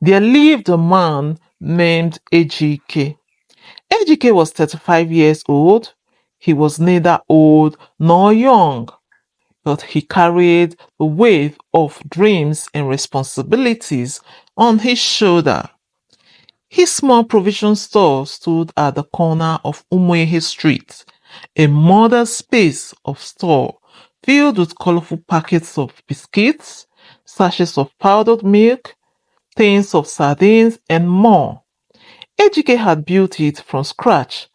There lived a man named Ejike. Ejike was 35 years old. He was neither old nor young, but he carried the weight of dreams and responsibilities on his shoulder. His small provision store stood at the corner of Umuehe Street, a modern space of store filled with colorful packets of biscuits, sachets of powdered milk, tins of sardines, and more. Ejike had built it from scratch,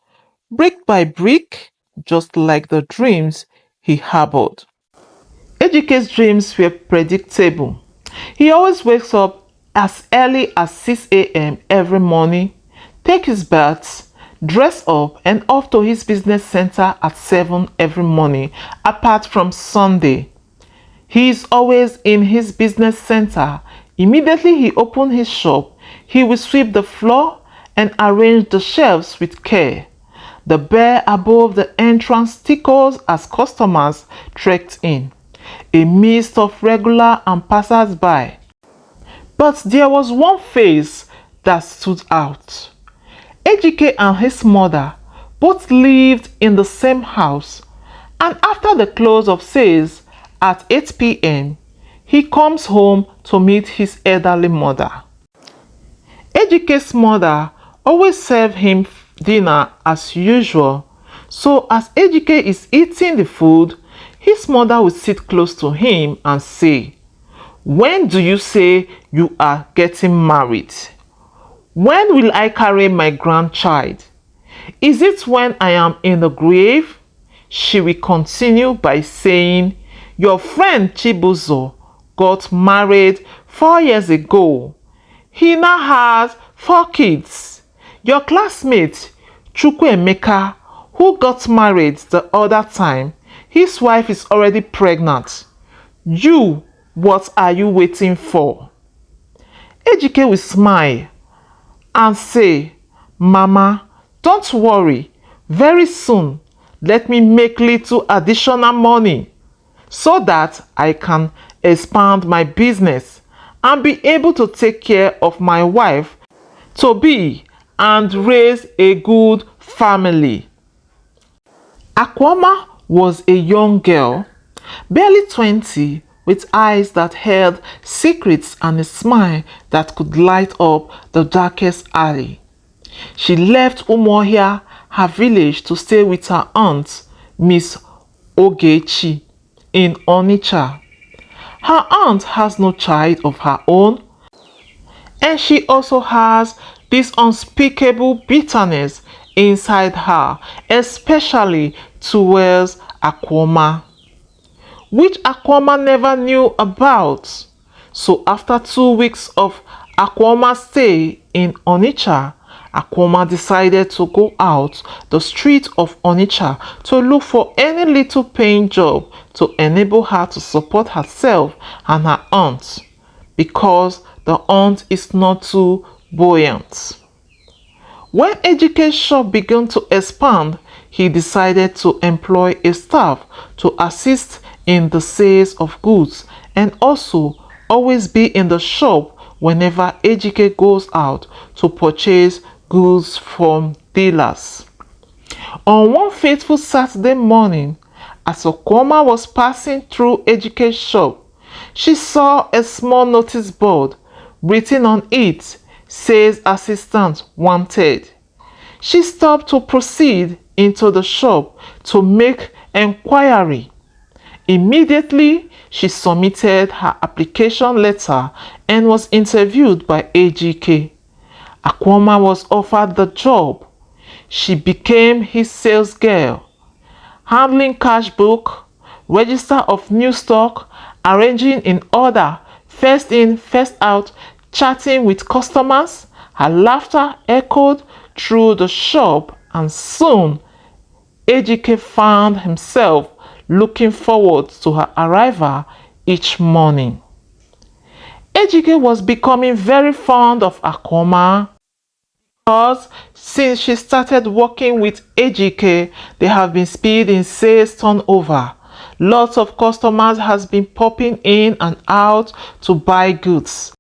brick by brick, just like the dreams he harbored. Ejike's dreams were predictable. He always wakes up as early as 6 a.m. every morning, take his bath, dress up, and off to his business center at 7 every morning, apart from Sunday. He is always in his business center. Immediately he opens his shop, he will sweep the floor and arrange the shelves with care. The bell above the entrance tickles as customers trekked in, a mist of regular and passers-by. But there was one face that stood out. Ejike and his mother both lived in the same house, and after the close of sales at 8 p.m., he comes home to meet his elderly mother. Ejike's mother always served him dinner as usual, so as Ejike is eating the food, his mother will sit close to him and say, "When do you say you are getting married? When will I carry my grandchild? Is it when I am in the grave?" She will continue by saying, "Your friend Chibuzo got married 4 years ago. He now has 4 kids. Your classmate Chukwuemeka, who got married the other time, his wife is already pregnant. You, what are you waiting for?" Ejike will smile and say, "Mama, don't worry. Very soon, let me make little additional money so that I can expand my business and be able to take care of my wife to be and raise a good family." Akuoma was a young girl, barely 20, with eyes that held secrets and a smile that could light up the darkest alley. She left Umuohia, her village, to stay with her aunt, Miss Ogechi, in Onitsha. Her aunt has no child of her own, and she also has this unspeakable bitterness inside her, especially towards Akuoma, which Akuoma never knew about. So after 2 weeks of Akuoma's stay in Onitsha, Akuoma decided to go out the street of Onitsha to look for any little paying job to enable her to support herself and her aunt, because the aunt is not too buoyant. When Ejike's shop began to expand, he decided to employ a staff to assist in the sales of goods and also always be in the shop whenever Ejike goes out to purchase goods from dealers. On one fateful Saturday morning, as Akuoma was passing through Ejike's shop, she saw a small notice board. Written on it, "Sales Assistant Wanted." She stopped to proceed into the shop to make enquiry. Immediately, she submitted her application letter and was interviewed by Ejike. Akuoma was offered the job. She became his sales girl, handling cash book, register of new stock, arranging in order, first in, first out, chatting with customers. Her laughter echoed through the shop, and soon Ejike found himself looking forward to her arrival each morning. Ejike was becoming very fond of Akuoma because since she started working with Ejike, there have been speed in sales turnover. Lots of customers has been popping in and out to buy goods.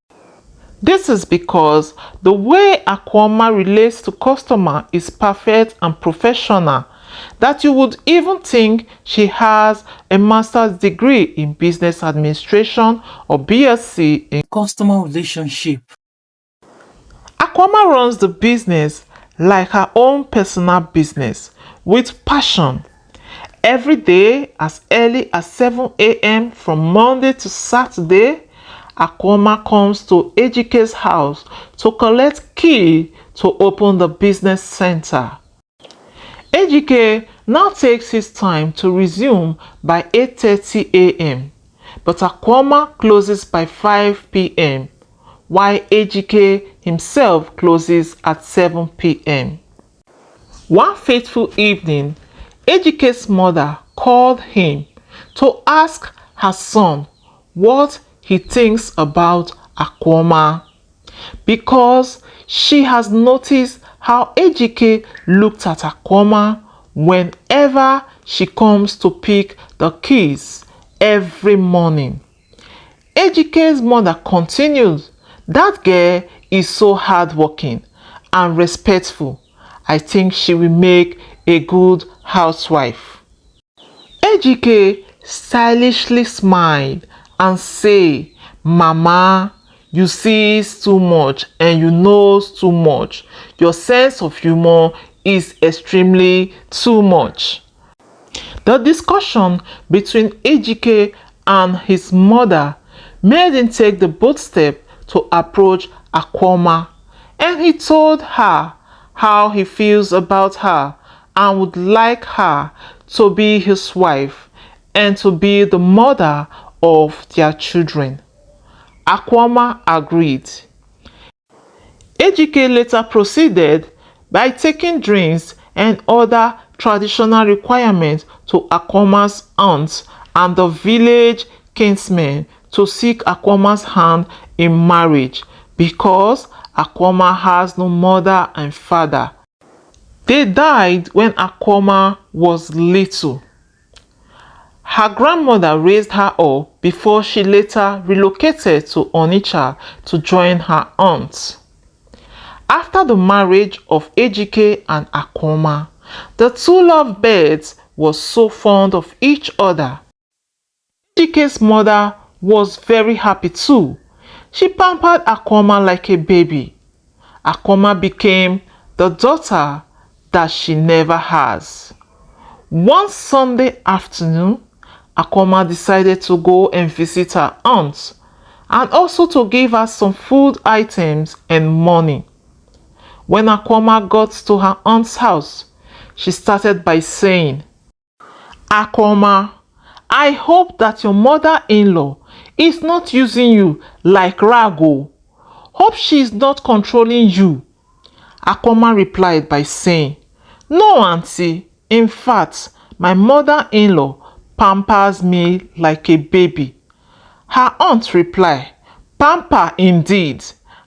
This is because the way Akuoma relates to customer is perfect and professional, that you would even think she has a master's degree in business administration or BSc in customer relationship. Akuoma runs the business like her own personal business with passion. Every day as early as 7 a.m. from Monday to Saturday, Akuoma comes to Ejike's house to collect key to open the business center. Ejike now takes his time to resume by 8:30 a.m. but Akuoma closes by 5 p.m. while Ejike himself closes at 7 p.m. One fateful evening, Ejike's mother called him to ask her son what he thinks about Akuoma because she has noticed how Ejike looked at Akuoma whenever she comes to pick the keys every morning. Ejike's mother continues, "That girl is so hardworking and respectful. I think she will make a good housewife." Ejike stylishly smiled and said, "Mama, you see too much and you know too much. Your sense of humor is extremely too much." The discussion between Ejike and his mother made him take the bold step to approach Akuoma, and he told her how he feels about her and would like her to be his wife and to be the mother of their children. Akuoma agreed. Ejike later proceeded by taking drinks and other traditional requirements to Akuoma's aunt and the village kinsmen to seek Akuoma's hand in marriage because Akuoma has no mother and father. They died when Akuoma was little. Her grandmother raised her up before she later relocated to Onitsha to join her aunt. After the marriage of Ejike and Akuoma, the two lovebirds were so fond of each other. Ejike's mother was very happy too. She pampered Akuoma like a baby. Akuoma became the daughter that she never has. One Sunday afternoon, Akuoma decided to go and visit her aunt and also to give her some food items and money. When Akuoma got to her aunt's house, she started by saying, "Akuoma, I hope that your mother-in-law is not using you like rago. Hope she is not controlling you." Akuoma replied by saying, "No, auntie. In fact, my mother-in-law pampers me like a baby." Her aunt replied, "Pamper indeed,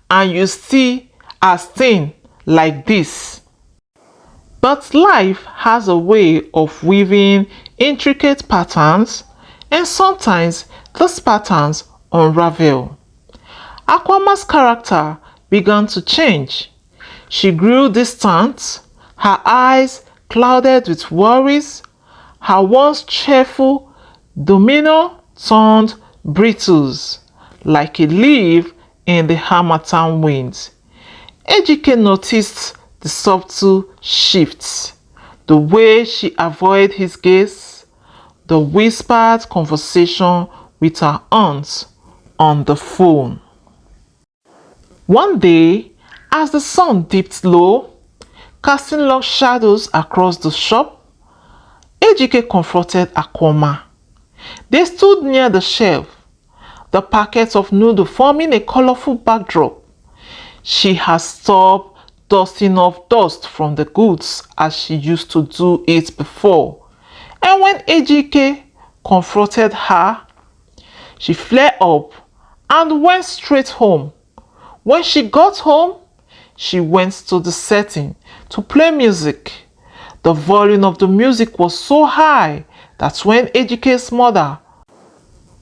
and you still are thin like this." But life has a way of weaving intricate patterns, and sometimes those patterns unravel. Akuoma's character began to change. She grew distant, her eyes clouded with worries, her once cheerful demeanor turned brittle, like a leaf in the harmattan wind. Ejike noticed the subtle shifts, the way she avoided his gaze, the whispered conversation with her aunt on the phone. One day, as the sun dipped low, casting long shadows across the shop, Ejike confronted Akuoma. They stood near the shelf, the packets of noodles forming a colorful backdrop. She had stopped dusting off dust from the goods as she used to do it before. And when Ejike confronted her, she flared up and went straight home. When she got home, she went to the setting to play music. The volume of the music was so high that when Ejike's mother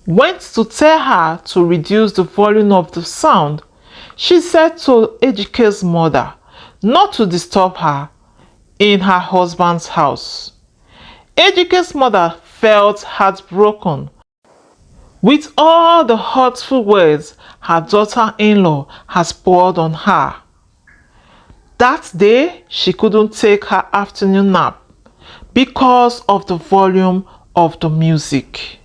went to tell her to reduce the volume of the sound, She said to Ejike's mother not to disturb her in her husband's house. Ejike's mother felt heartbroken with all the hurtful words her daughter-in-law has poured on her. That day, she couldn't take her afternoon nap because of the volume of the music.